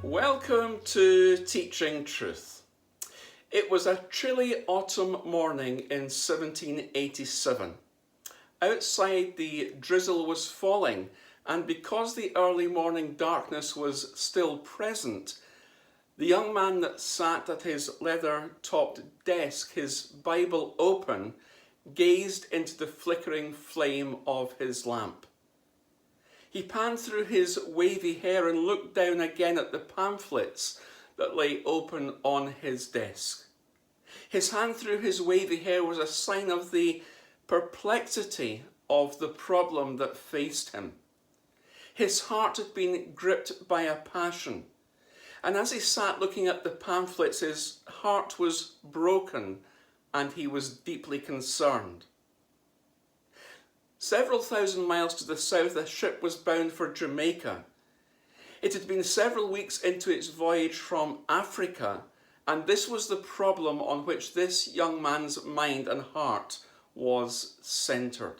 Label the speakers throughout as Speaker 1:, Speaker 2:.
Speaker 1: Welcome to Teaching Truth. It was a chilly autumn morning in 1787. Outside the drizzle was falling, and because the early morning darkness was still present, the young man that sat at his leather-topped desk, his Bible open, gazed into the flickering flame of his lamp. He panned through his wavy hair and looked down again at the pamphlets that lay open on his desk. His hand through his wavy hair was a sign of the perplexity of the problem that faced him. His heart had been gripped by a passion, and as he sat looking at the pamphlets, his heart was broken and he was deeply concerned. Several thousand miles to the south, a ship was bound for Jamaica. It had been several weeks into its voyage from Africa, and this was the problem on which this young man's mind and heart was centred.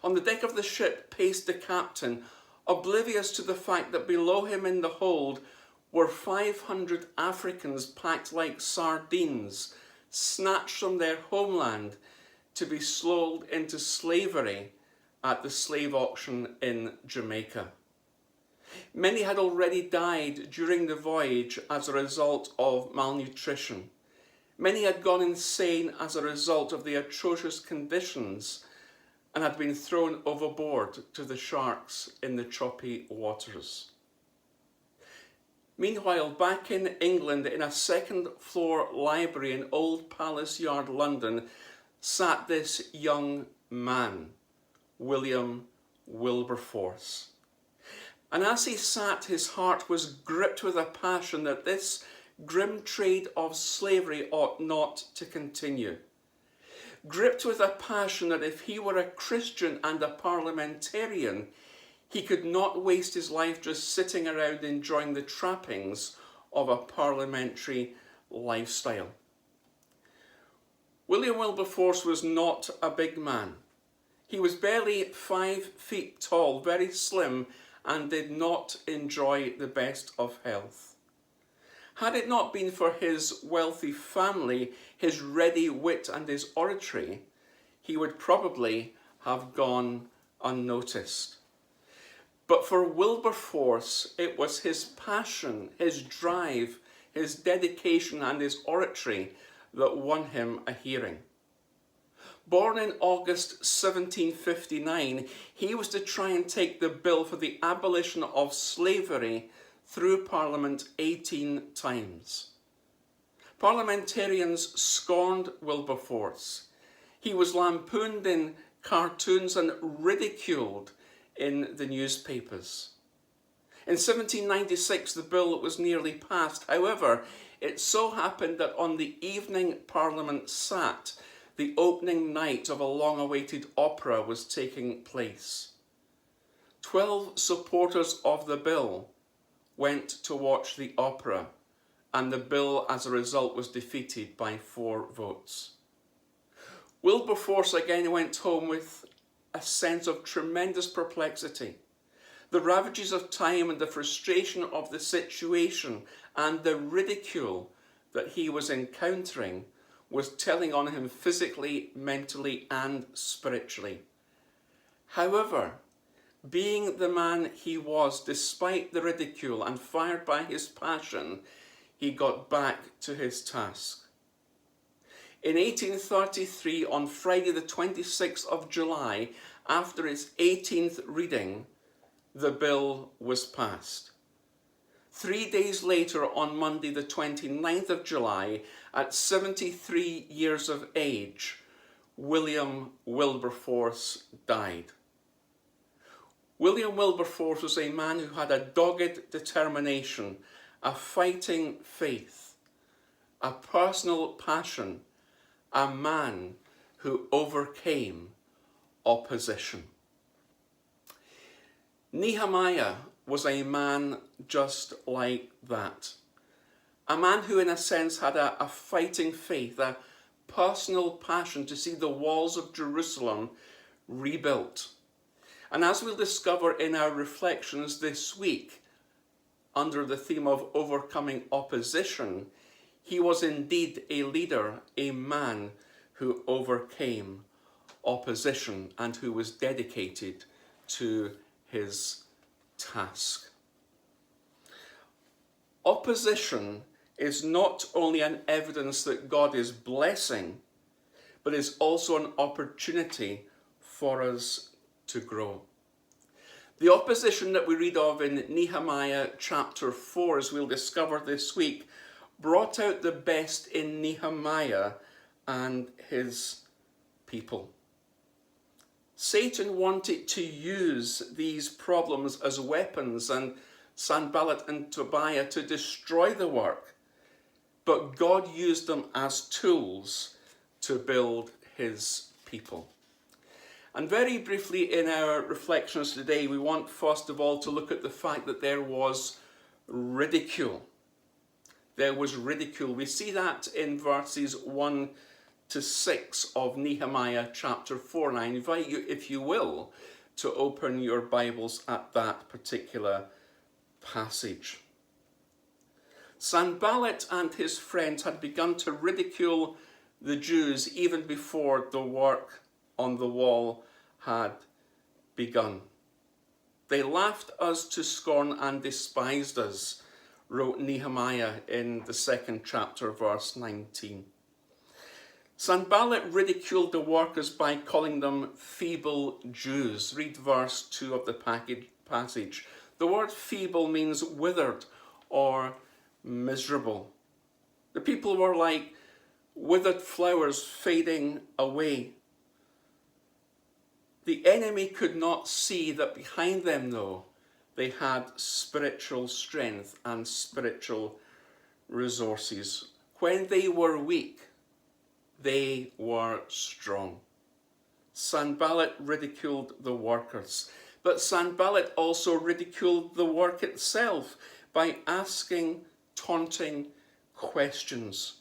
Speaker 1: On the deck of the ship paced the captain, oblivious to the fact that below him in the hold were 500 Africans packed like sardines, snatched from their homeland to be sold into slavery at the slave auction in Jamaica. Many had already died during the voyage as a result of malnutrition. Many had gone insane as a result of the atrocious conditions and had been thrown overboard to the sharks in the choppy waters. Meanwhile, back in England, in a second-floor library in Old Palace Yard, London, sat this young man, William Wilberforce. And as he sat, his heart was gripped with a passion that this grim trade of slavery ought not to continue. Gripped with a passion that if he were a Christian and a parliamentarian, he could not waste his life just sitting around enjoying the trappings of a parliamentary lifestyle. William Wilberforce was not a big man. He was barely 5 feet tall, very slim, and did not enjoy the best of health. Had it not been for his wealthy family, his ready wit and his oratory, he would probably have gone unnoticed. But for Wilberforce, it was his passion, his drive, his dedication and his oratory that won him a hearing. Born in August 1759, he was to try and take the bill for the abolition of slavery through Parliament 18 times. Parliamentarians scorned Wilberforce. He was lampooned in cartoons and ridiculed in the newspapers. In 1796, the bill was nearly passed. However, it so happened that on the evening Parliament sat, the opening night of a long-awaited opera was taking place. 12 supporters of the bill went to watch the opera, and the bill as a result was defeated by 4 votes. Wilberforce again went home with a sense of tremendous perplexity. The ravages of time and the frustration of the situation and the ridicule that he was encountering was telling on him physically, mentally, and spiritually. However, being the man he was, despite the ridicule and fired by his passion, he got back to his task. In 1833, on Friday the 26th of July, after its 18th reading, the bill was passed. 3 days later, on Monday the 29th of July, at 73 years of age, William Wilberforce died. William Wilberforce was a man who had a dogged determination, a fighting faith, a personal passion, a man who overcame opposition. Nehemiah was a man just like that. A man who, in a sense, had a fighting faith, a personal passion to see the walls of Jerusalem rebuilt. And as we'll discover in our reflections this week, under the theme of overcoming opposition, he was indeed a leader, a man who overcame opposition and who was dedicated to his task. Opposition is not only an evidence that God is blessing, but is also an opportunity for us to grow. The opposition that we read of in Nehemiah chapter 4, as we'll discover this week, brought out the best in Nehemiah and his people. Satan wanted to use these problems as weapons and Sanballat and Tobiah to destroy the work, but God used them as tools to build his people. And very briefly in our reflections today, we want first of all to look at the fact that there was ridicule. There was ridicule. We see that in verses 1 to 6 of Nehemiah chapter 4. And I invite you, if you will, to open your Bibles at that particular passage. Sanballat and his friends had begun to ridicule the Jews even before the work on the wall had begun. They laughed us to scorn and despised us, wrote Nehemiah in the 2nd chapter, verse 19. Sanballat ridiculed the workers by calling them feeble Jews. Read verse 2 of the passage. The word feeble means withered or miserable. The people were like withered flowers fading away. The enemy could not see that behind them, though, they had spiritual strength and spiritual resources. When they were weak, they were strong. Sanballat ridiculed the workers, but Sanballat also ridiculed the work itself by asking taunting questions.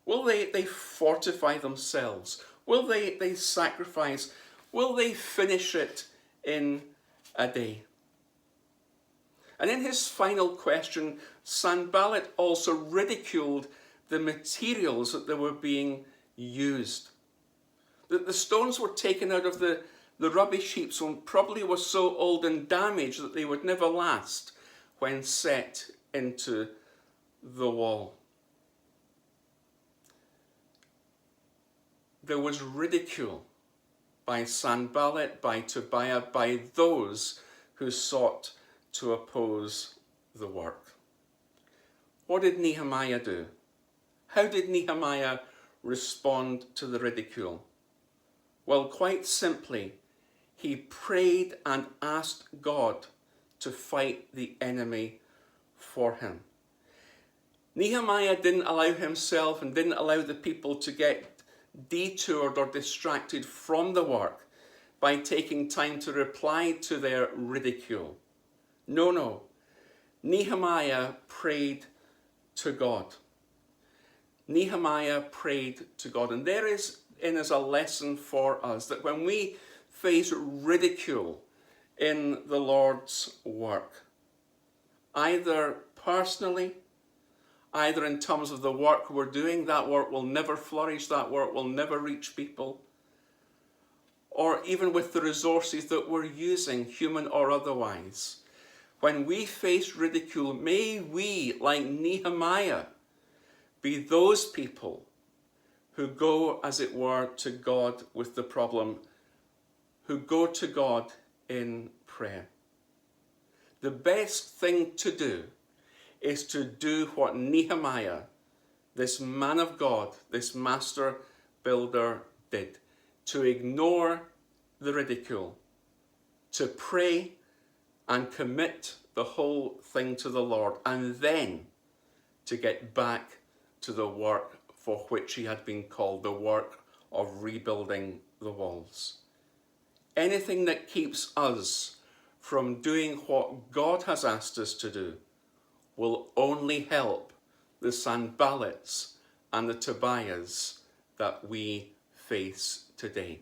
Speaker 1: Will they fortify themselves? Will they sacrifice? Will they finish it in a day? And in his final question, Sanballat also ridiculed the materials that they were being used. The stones were taken out of the rubbish heaps and probably were so old and damaged that they would never last when set into the wall. There was ridicule by Sanballat, by Tobiah, by those who sought to oppose the work. What did Nehemiah do? How did Nehemiah respond to the ridicule? Well, quite simply, he prayed and asked God to fight the enemy for him. Nehemiah didn't allow himself and didn't allow the people to get detoured or distracted from the work by taking time to reply to their ridicule. No. Nehemiah prayed to God. Nehemiah prayed to God. And there is in us a lesson for us that when we face ridicule in the Lord's work, either personally, either in terms of the work we're doing, that work will never flourish, that work will never reach people, or even with the resources that we're using, human or otherwise. When we face ridicule, may we, like Nehemiah, be those people who go, as it were, to God with the problem, who go to God in prayer. The best thing to do is to do what Nehemiah, this man of God, this master builder, did. To ignore the ridicule, to pray and commit the whole thing to the Lord, and then to get back to the work for which he had been called, the work of rebuilding the walls. Anything that keeps us from doing what God has asked us to do will only help the Sanballats and the Tobiahs that we face today.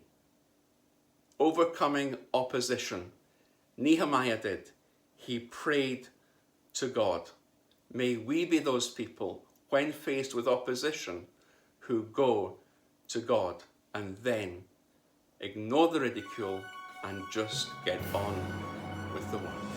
Speaker 1: Overcoming opposition. Nehemiah did. He prayed to God. May we be those people, when faced with opposition, who go to God and then ignore the ridicule and just get on with the work.